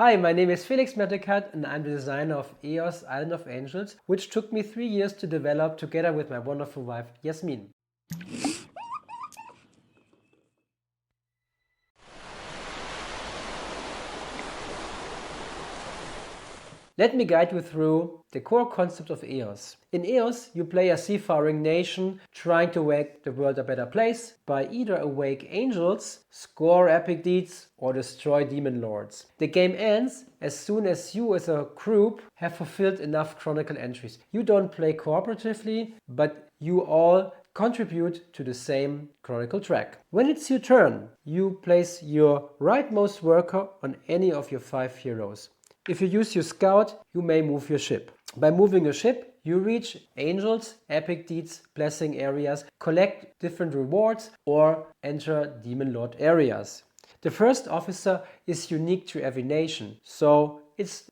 Hi, my name is Felix Mertikat and I'm the designer of EOS Island of Angels, which took me 3 years to develop together with my wonderful wife, Yasmin. Let me guide you through the core concept of EOS. In EOS, you play a seafaring nation trying to make the world a better place by either awake angels, score epic deeds, or destroy demon lords. The game ends as soon as you as a group have fulfilled enough Chronicle entries. You don't play cooperatively, but you all contribute to the same Chronicle track. When it's your turn, you place your rightmost worker on any of your 5 heroes. If you use your scout, you may move your ship. By moving your ship, you reach angels, epic deeds, blessing areas, collect different rewards, or enter demon lord areas. The first officer is unique to every nation, so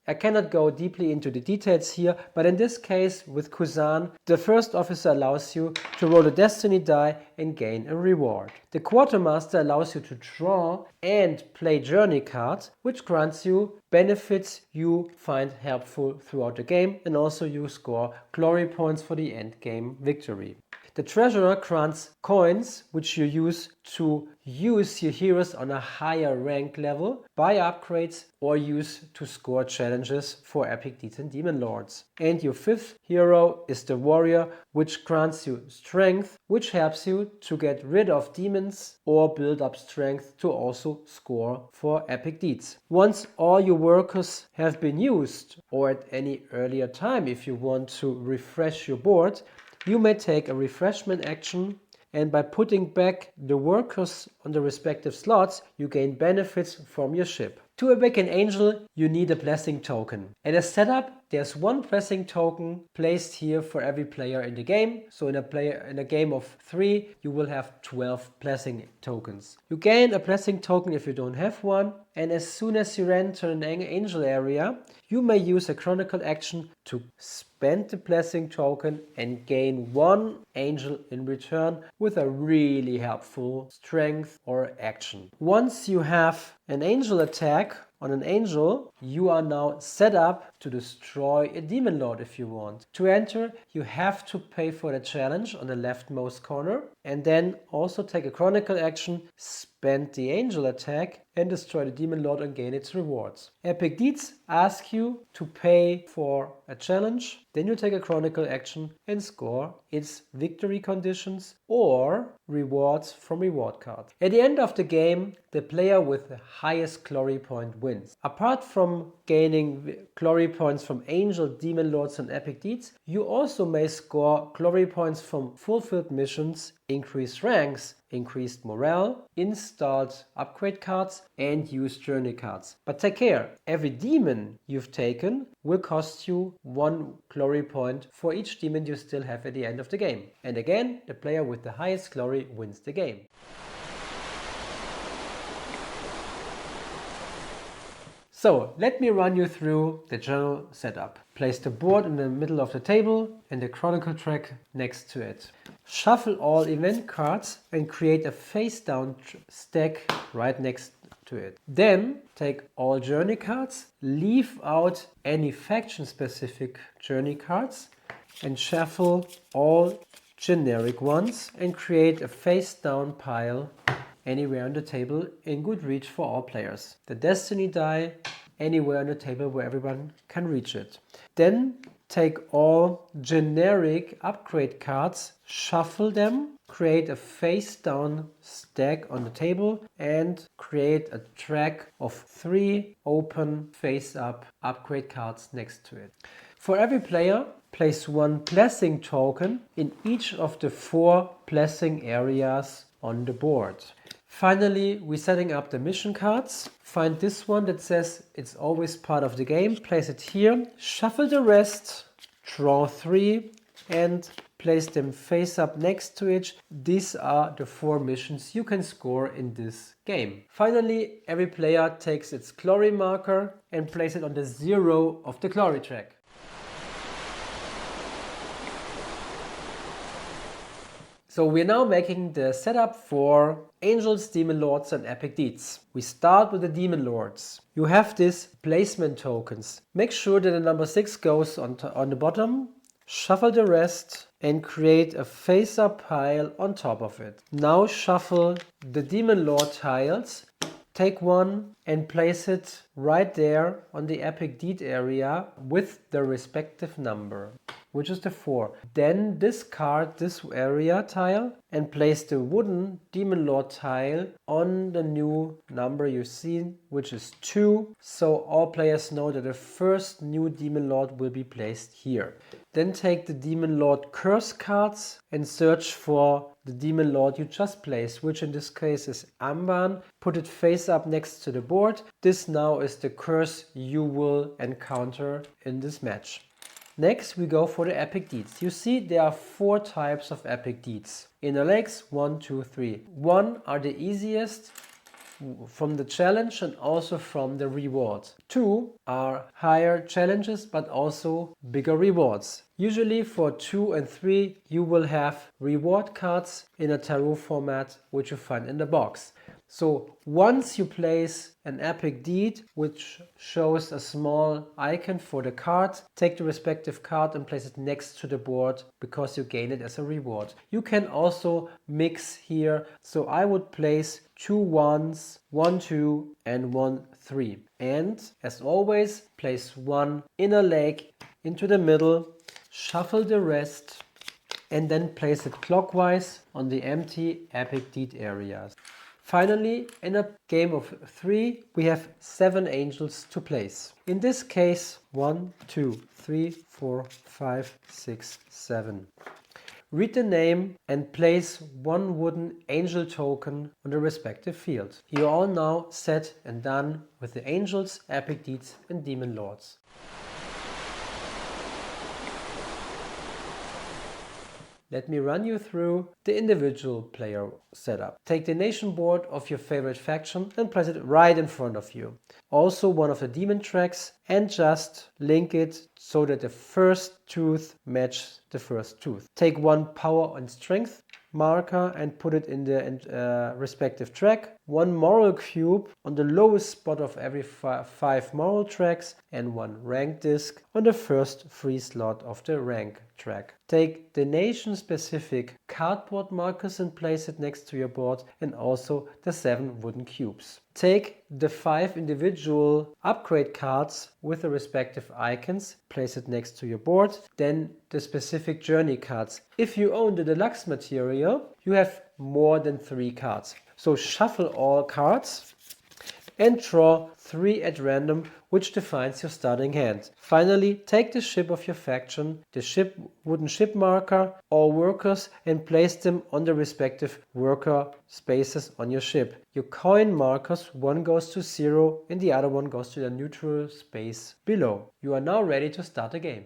I cannot go deeply into the details here, but in this case with Kuzan, the first officer allows you to roll a destiny die and gain a reward. The quartermaster allows you to draw and play journey cards, which grants you benefits you find helpful throughout the game, and also you score glory points for the end game victory. The treasurer grants coins, which you use to use your heroes on a higher rank level, buy upgrades, or use to score challenges for epic deeds and demon lords. And your 5th hero is the warrior, which grants you strength, which helps you to get rid of demons or build up strength to also score for epic deeds. Once all your workers have been used, or at any earlier time if you want to refresh your board, you may take a refreshment action, and by putting back the workers on the respective slots, you gain benefits from your ship. To awaken an angel, you need a blessing token. And as setup, there's 1 blessing token placed here for every player in the game. So in a game of 3, you will have 12 blessing tokens. You gain a blessing token if you don't have one, and as soon as you enter an angel area, you may use a Chronicle action to spend the blessing token and gain 1 angel in return with a really helpful strength or action. Once you have an angel attack on an angel, you are now set up to destroy a demon lord if you want. To enter, you have to pay for the challenge on the leftmost corner and then also take a Chronicle action, spend the angel attack and destroy the demon lord and gain its rewards. Epic deeds ask you to pay for a challenge, then you take a Chronicle action and score its victory conditions or rewards from reward cards. At the end of the game, the player with the highest glory point wins. Apart from gaining glory points from angel, demon lords and epic deeds, you also may score glory points from fulfilled missions, increased ranks, increased morale, installed upgrade cards and used journey cards. But take care, every demon you've taken will cost you 1 glory point for each demon you still have at the end of the game. And again, the player with the highest glory wins the game. So let me run you through the general setup. Place the board in the middle of the table and the Chronicle track next to it. Shuffle all event cards and create a face down stack right next to it. Then take all journey cards, leave out any faction specific journey cards and shuffle all generic ones and create a face down pile anywhere on the table in good reach for all players. The destiny die anywhere on the table where everyone can reach it. Then take all generic upgrade cards, shuffle them, create a face down stack on the table and create a track of 3 open face up upgrade cards next to it. For every player, place 1 blessing token in each of the 4 blessing areas on the board. Finally, we're setting up the mission cards. Find this one that says it's always part of the game. Place it here. Shuffle the rest. Draw 3 and place them face up next to it. These are the 4 missions you can score in this game. Finally, every player takes its glory marker and place it on the 0 of the glory track. So we're now making the setup for Angels, Demon Lords and Epic Deeds. We start with the Demon Lords. You have these placement tokens. Make sure that the number 6 goes on the bottom, shuffle the rest and create a face-up pile on top of it. Now shuffle the Demon Lord tiles. Take one and place it right there on the Epic Deed area with the respective number, which is the 4. Then discard this area tile and place the wooden Demon Lord tile on the new number you see, which is 2. So all players know that the first new Demon Lord will be placed here. Then take the Demon Lord curse cards and search for the Demon Lord you just placed, which in this case is Amban. Put it face up next to the board. This now is the curse you will encounter in this match. Next we go for the Epic Deeds. You see there are 4 types of Epic Deeds. Inner legs 1, 2, 3. 1 are the easiest from the challenge and also from the reward. 2 are higher challenges but also bigger rewards. Usually for 2 and 3 you will have reward cards in a tarot format which you find in the box. So once you place an Epic Deed which shows a small icon for the card, take the respective card and place it next to the board because you gain it as a reward. You can also mix here, so I would place 2 1s, 1 2 and 1 3. And as always, place 1 inner leg into the middle, shuffle the rest and then place it clockwise on the empty Epic Deed areas. Finally, in a game of 3, we have 7 angels to place. In this case, 1, 2, 3, 4, 5, 6, 7. Read the name and place 1 wooden angel token on the respective field. You're all now set and done with the angels, Epic Deeds and Demon Lords. Let me run you through the individual player setup. Take the nation board of your favorite faction and place it right in front of you. Also one of the demon tracks and just link it so that the first tooth matches the first tooth. Take 1 power and strength marker and put it in the respective track. 1 moral cube on the lowest spot of every 5 moral tracks and 1 rank disc on the first free slot of the rank track. Take the nation specific cardboard markers and place it next to your board and also the 7 wooden cubes. Take the 5 individual upgrade cards with the respective icons, place it next to your board, then the specific journey cards. If you own the deluxe material, you have more than 3 cards. So shuffle all cards and draw 3 at random, which defines your starting hand. Finally, take the ship of your faction, the wooden ship marker, or workers, and place them on the respective worker spaces on your ship. Your coin markers, one goes to 0 and the other one goes to the neutral space below. You are now ready to start the game.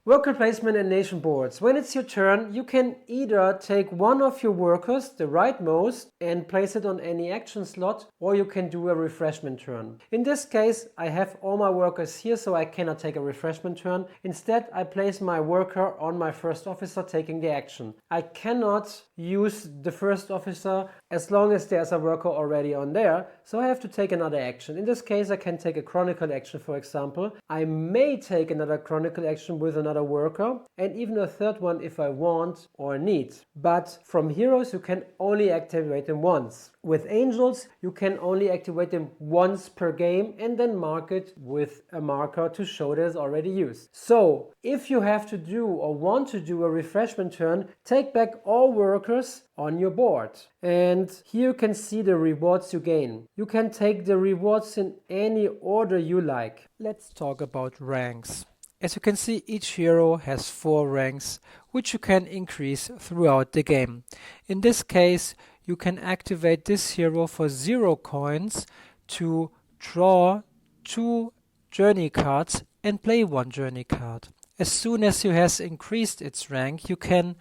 Worker placement and nation boards. When it's your turn, you can either take one of your workers, the rightmost, and place it on any action slot, or you can do a refreshment turn. In this case, I have all my workers here, so I cannot take a refreshment turn. Instead, I place my worker on my first officer taking the action. I cannot use the first officer as long as there's a worker already on there, so I have to take another action. In this case, I can take a Chronicle action, for example. I may take another Chronicle action with another worker, and even a third one if I want or need. But from heroes, you can only activate them once. With angels, you can only activate them once per game and then mark it with a marker to show that it's already used. So, if you have to do or want to do a refreshment turn, take back all workers on your board. And here you can see the rewards you gain. You can take the rewards in any order you like. Let's talk about ranks. As you can see, each hero has 4 ranks, which you can increase throughout the game. In this case, you can activate this hero for 0 coins to draw 2 journey cards and play 1 journey card. As soon as it has increased its rank, you can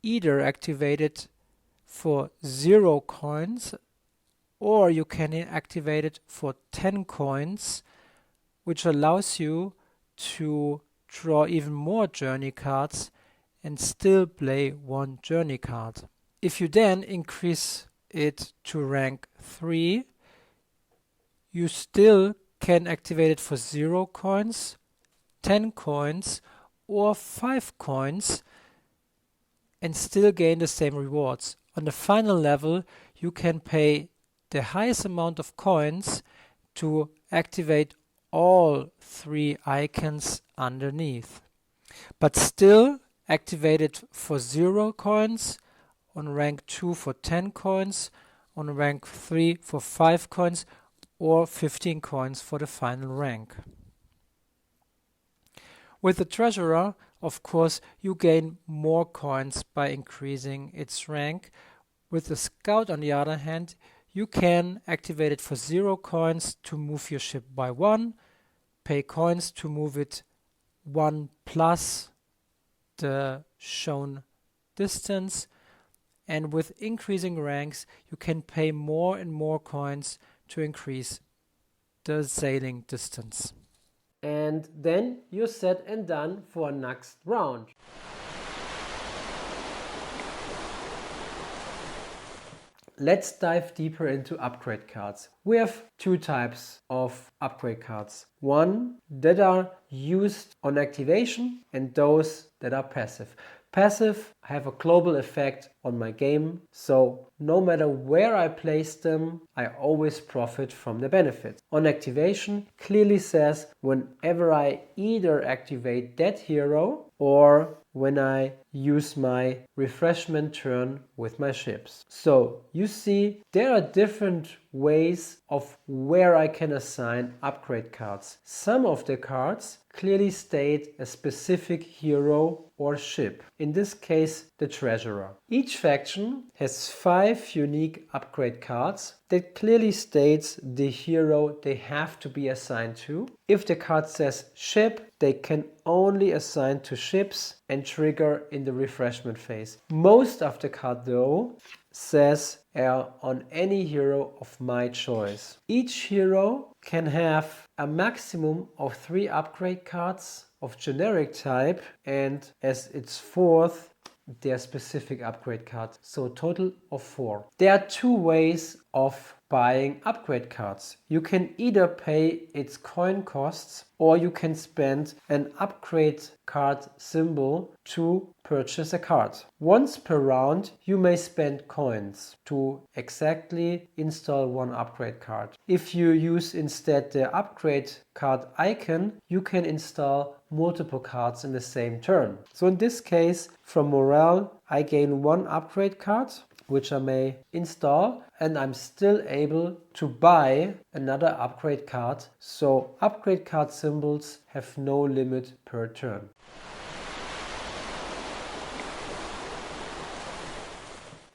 either activate it for 0 coins or you can activate it for 10 coins, which allows you to draw even more journey cards and still play one journey card. If you then increase it to rank 3, you still can activate it for 0 coins, 10 coins or 5 coins and still gain the same rewards. On the final level, you can pay the highest amount of coins to activate all 3 icons underneath, but still activate it for 0 coins, on rank 2 for 10 coins, on rank 3 for 5 coins or 15 coins for the final rank. With the treasurer, of course, you gain more coins by increasing its rank. With the scout, on the other hand, you can activate it for 0 coins to move your ship by 1, pay coins to move it 1 plus the shown distance, and with increasing ranks you can pay more and more coins to increase the sailing distance. And then you're set and done for next round. Let's dive deeper into upgrade cards. We have 2 types of upgrade cards. One that are used on activation and those that are passive. Passive have a global effect on my game, so no matter where I place them, I always profit from the benefit. On activation clearly says whenever I either activate that hero or when I use my refreshment turn with my ships. So you see there are different ways of where I can assign upgrade cards. Some of the cards clearly state a specific hero or ship, in this case the treasurer. Each faction has 5 unique upgrade cards that clearly states the hero they have to be assigned to. If the card says ship, they can only assign to ships and trigger in the refreshment phase. Most of the card though says on any hero of my choice. Each hero can have a maximum of 3 upgrade cards of generic type, and as its 4th, their specific upgrade card. So total of 4. There are 2 ways of buying upgrade cards. You can either pay its coin costs or you can spend an upgrade card symbol to purchase a card. Once per round you may spend coins to exactly install 1 upgrade card. If you use instead the upgrade card icon, you can install multiple cards in the same turn. So in this case, from morale I gain 1 upgrade card which I may install, and I'm still able to buy another upgrade card. So upgrade card symbols have no limit per turn.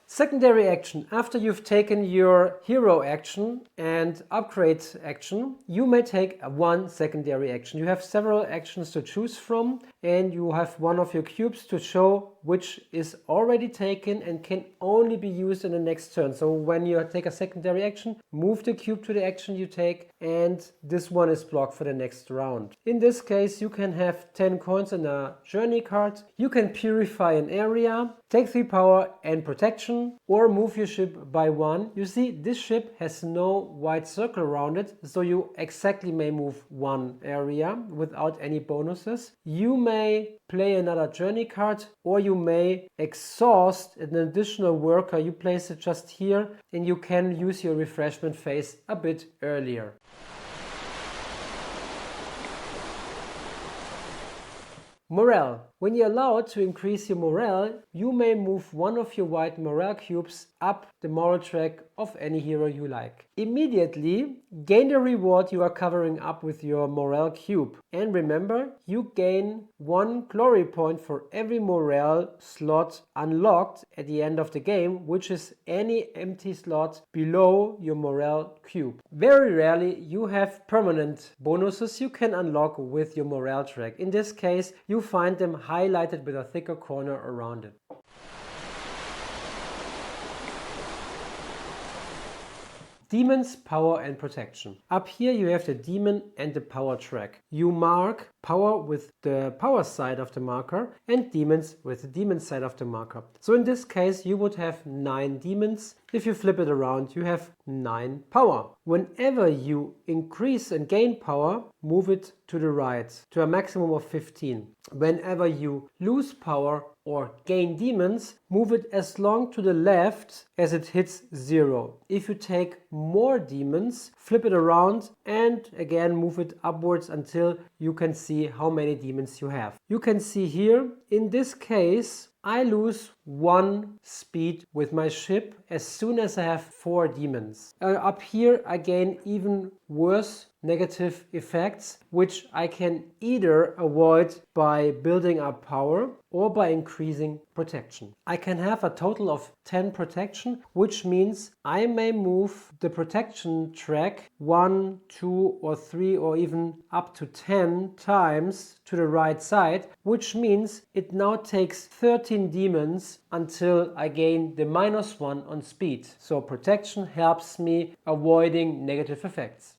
Secondary action. After you've taken your hero action and upgrade action, you may take 1 secondary action. You have several actions to choose from, and you have one of your cubes to show which is already taken and can only be used in the next turn. So when you take a secondary action, move the cube to the action you take, and this one is blocked for the next round. In this case, you can have 10 coins in a journey card. You can purify an area, take 3 power and protection, or move your ship by 1. You see, this ship has no white circle around it, so you exactly may move 1 area without any bonuses. You may play another journey card, or you may exhaust an additional worker. You place it just here and you can use your refreshment phase a bit earlier. Morale. When you're allowed to increase your morale, you may move one of your white morale cubes up the moral track of any hero you like. Immediately gain the reward you are covering up with your morale cube. And remember, you gain 1 glory point for every morale slot unlocked at the end of the game, which is any empty slot below your morale cube. Very rarely you have permanent bonuses you can unlock with your morale track. In this case, you find them highlighted with a thicker corner around it. Demons, power and protection. Up here you have the demon and the power track. You mark power with the power side of the marker and demons with the demon side of the marker. So in this case you would have 9 demons. If you flip it around, you have 9 power. Whenever you increase and gain power, move it to the right to a maximum of 15. Whenever you lose power or gain demons, move it as long to the left as it hits 0. If you take more demons, flip it around and again move it upwards until you can see how many demons you have. You can see here, in this case, I lose 1 speed with my ship as soon as I have 4 demons. Up here I gain even worse negative effects, which I can either avoid by building up power or by increasing protection. I can have a total of 10 protection, which means I may move the protection track 1, 2 or 3 or even up to 10 times to the right side, which means it now takes 13 demons until I gain the -1 on speed. So protection helps me avoiding negative effects.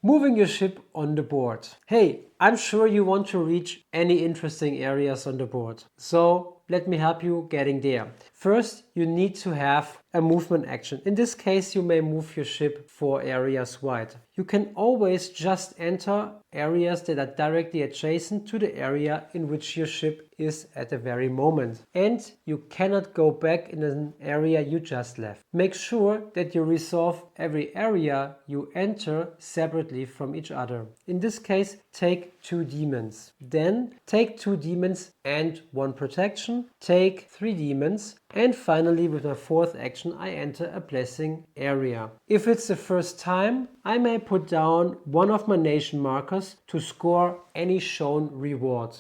Moving your ship on the board. Hey, I'm sure you want to reach any interesting areas on the board. So let me help you getting there. First, you need to have a movement action. In this case, you may move your ship 4 areas wide. You can always just enter areas that are directly adjacent to the area in which your ship is at the very moment. And you cannot go back in an area you just left. Make sure that you resolve every area you enter separately from each other. In this case, take 2 demons. Then take 2 demons and 1 protection. Take 3 demons. And finally, with my 4th action, I enter a blessing area. If it's the first time, I may put down one of my nation markers to score any shown reward.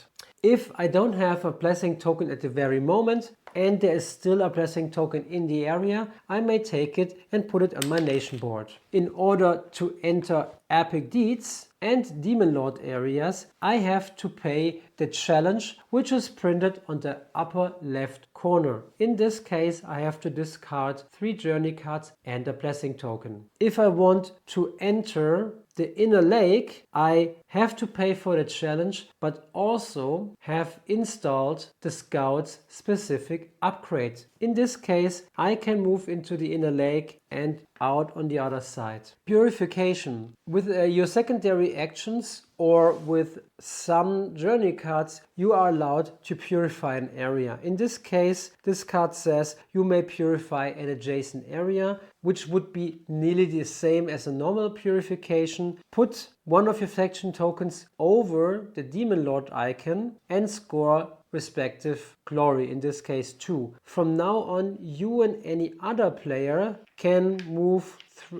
If I don't have a blessing token at the very moment and there is still a blessing token in the area, I may take it and put it on my nation board. In order to enter epic deeds and demon lord areas, I have to pay the challenge which is printed on the upper left corner. In this case, I have to discard 3 journey cards and a blessing token. If I want to enter the inner lake, I have to pay for the challenge, but also have installed the scout's specific upgrade. In this case, I can move into the inner lake and out on the other side. Purification. With your secondary actions or with some journey cards, you are allowed to purify an area. In this case, this card says you may purify an adjacent area, which would be nearly the same as a normal purification. Put one of your faction tokens over the Demon Lord icon and score respective glory, in this case 2. From now on, you and any other player can move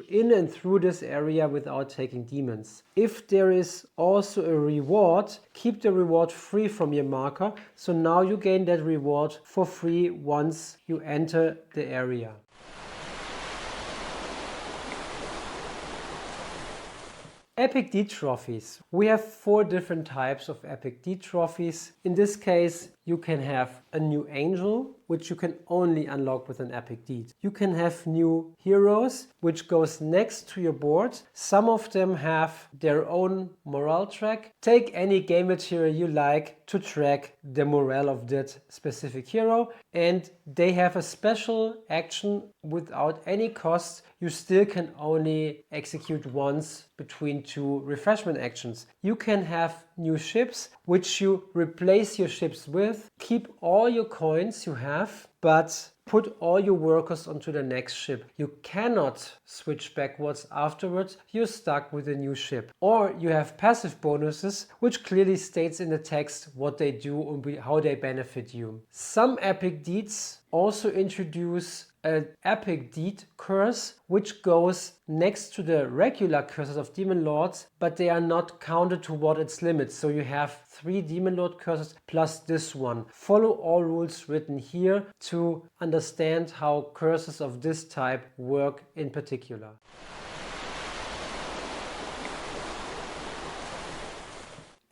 in and through this area without taking demons. If there is also a reward, keep the reward free from your marker, so now you gain that reward for free once you enter the area. Epic Deed trophies. We have 4 different types of Epic Deed trophies. In this case, you can have a new angel, which you can only unlock with an Epic Deed. You can have new heroes, which goes next to your board. Some of them have their own morale track. Take any game material you like to track the morale of that specific hero, and they have a special action without any cost. You still can only execute once between 2 refreshment actions. You can have new ships, which you replace your ships with. Keep all your coins you have, but put all your workers onto the next ship. You cannot switch backwards afterwards. You're stuck with a new ship. Or you have passive bonuses, which clearly states in the text what they do and how they benefit you. Some epic deeds also introduce an epic deed curse, which goes next to the regular curses of demon lords, but they are not counted toward its limits. So you have 3 demon lord curses plus this one. Follow all rules written here to understand how curses of this type work in particular.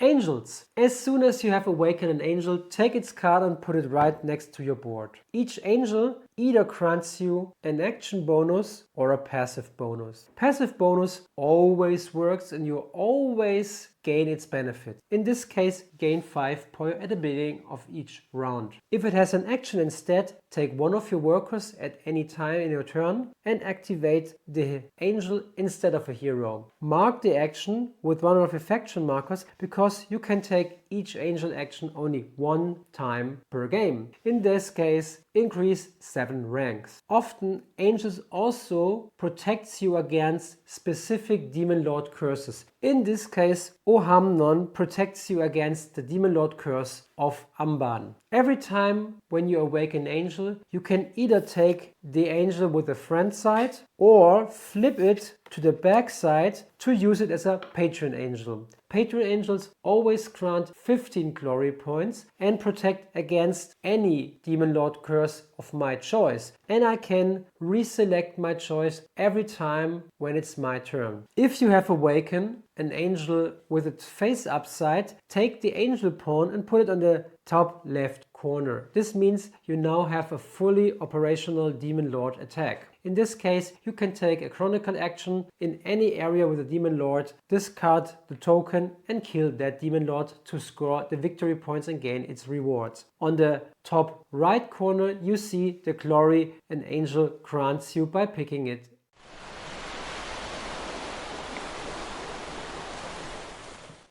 Angels. As soon as you have awakened an angel, take its card and put it right next to your board. Each angel either grants you an action bonus or a passive bonus. Passive bonus always works and you always gain its benefit. In this case, gain 5 power at the beginning of each round. If it has an action instead, take one of your workers at any time in your turn and activate the angel instead of a hero. Mark the action with one of your faction markers because you can take each angel action only one time per game. In this case, increase 7 ranks. Often, angels also protects you against specific Demon Lord curses. In this case, Ohamnon protects you against the Demon Lord curse of Amban. Every time when you awaken an angel, you can either take the angel with the front side or flip it to the back side to use it as a patron angel. Patron angels always grant 15 glory points and protect against any Demon Lord curse of my choice. And I can reselect my choice every time when it's my turn. If you have awakened an angel with its face upside, take the angel pawn and put it on the top left corner. This means you now have a fully operational Demon Lord attack. In this case, you can take a Chronicle action in any area with a Demon Lord, discard the token and kill that Demon Lord to score the victory points and gain its rewards. On the top right corner, you see the glory an angel grants you by picking it.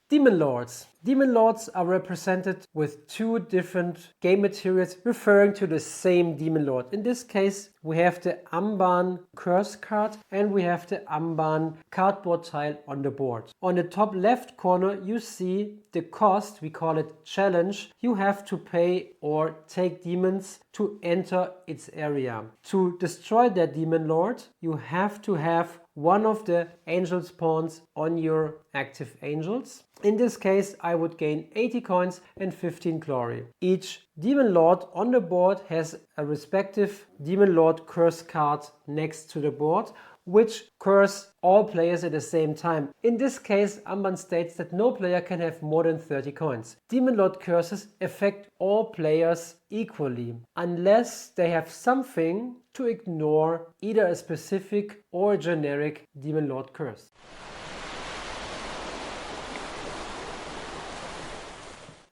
Demon Lords. Demon Lords are represented with 2 different game materials referring to the same Demon Lord. In this case, we have the Amban curse card and we have the Amban cardboard tile on the board. On the top left corner, you see the cost, we call it challenge. You have to pay or take demons to enter its area. To destroy that Demon Lord, you have to have one of the angel spawns on your active angels. In this case, I would gain 80 coins and 15 glory. Each Demon Lord on the board has a respective Demon Lord curse card next to the board, which curse all players at the same time. In this case, Amban states that no player can have more than 30 coins. Demon Lord curses affect all players equally, unless they have something to ignore, either a specific or a generic Demon Lord curse.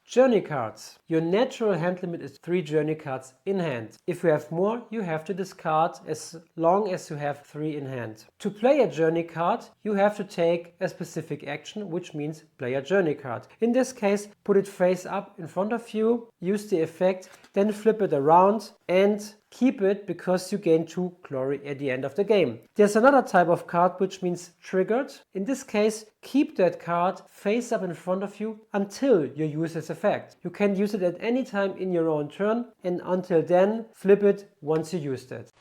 Journey cards. Your natural hand limit is 3 journey cards in hand. If you have more, you have to discard as long as you have 3 in hand. To play a journey card, you have to take a specific action, which means play a journey card. In this case, put it face up in front of you, use the effect, then flip it around and keep it because you gain 2 glory at the end of the game. There's another type of card which means triggered. In this case, keep that card face up in front of you until you use its effect. You can use it at any time in your own turn and until then flip it once you used it.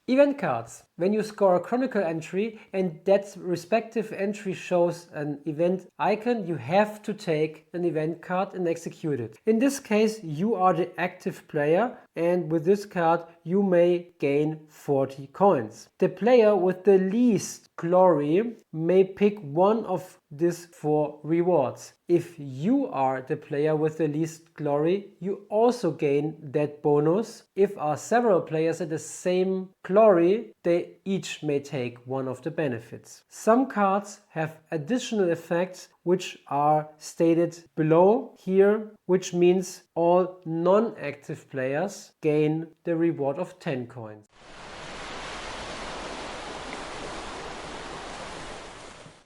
Event cards. When you score a Chronicle entry and that respective entry shows an event icon, you have to take an event card and execute it. In this case, you are the active player and with this card you may gain 40 coins. The player with the least glory may pick one of these 4 rewards. If you are the player with the least glory, you also gain that bonus. If are several players at the same glory, they each may take one of the benefits. Some cards have additional effects which are stated below here, which means all non-active players gain the reward of 10 coins.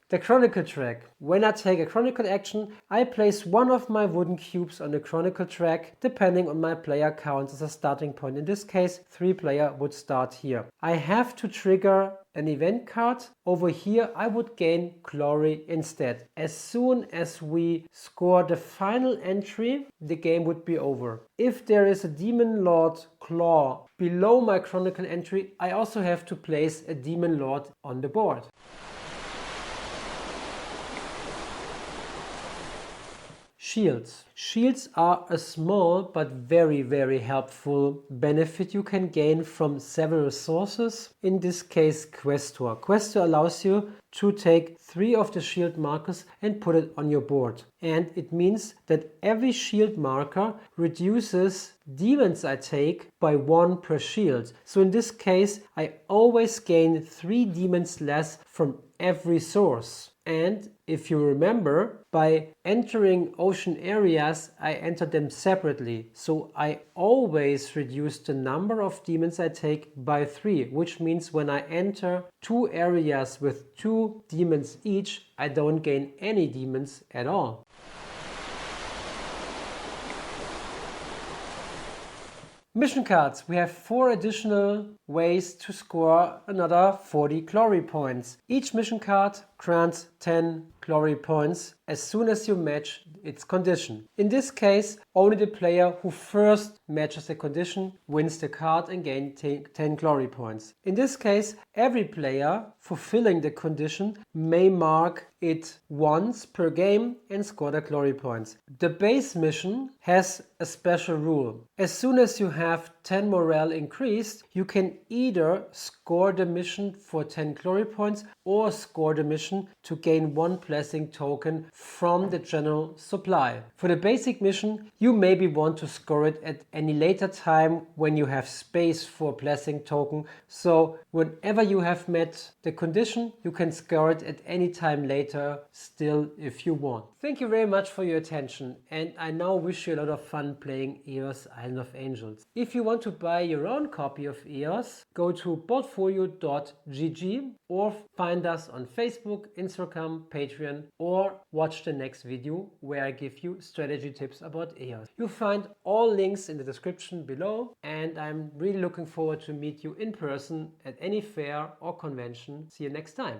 The Chronicle Track. When I take a Chronicle action, I place one of my wooden cubes on the Chronicle Track depending on my player count as a starting point. In this case, 3 players would start here. I have to trigger an event card. Over here I would gain glory instead. As soon as we score the final entry, the game would be over. If there is a Demon Lord claw below my Chronicle entry, I also have to place a Demon Lord on the board. Shields. Shields are a small but very helpful benefit you can gain from several sources. In this case, Questor. Questor allows you to take 3 of the shield markers and put it on your board. And it means that every shield marker reduces demons I take by 1 per shield. So in this case, I always gain 3 demons less from every source. And if you remember, by entering ocean areas, I enter them separately. So I always reduce the number of demons I take by 3, which means when I enter 2 areas with 2 demons each, I don't gain any demons at all. Mission cards. We have 4 additional ways to score another 40 glory points. Each mission card grants 10 glory points as soon as you match its condition. In this case, only the player who first matches the condition wins the card and gains 10 glory points. In this case, every player fulfilling the condition may mark it once per game and score the glory points. The base mission has a special rule. As soon as you have 10 morale increased, you can either score the mission for 10 glory points or score the mission to gain 1 blessing token from the general supply. For the basic mission, you maybe want to score it at any later time when you have space for blessing token. So whenever you have met the condition, you can score it at any time later still if you want. Thank you very much for your attention, and I now wish you a lot of fun playing EOS Island of Angels. If you want to buy your own copy of EOS, go to portfolio.gg or find us on Facebook, Instagram, Patreon, or watch the next video where I give you strategy tips about EOS. You'll find all links in the description below, and I'm really looking forward to meet you in person at any fair or convention. See you next time.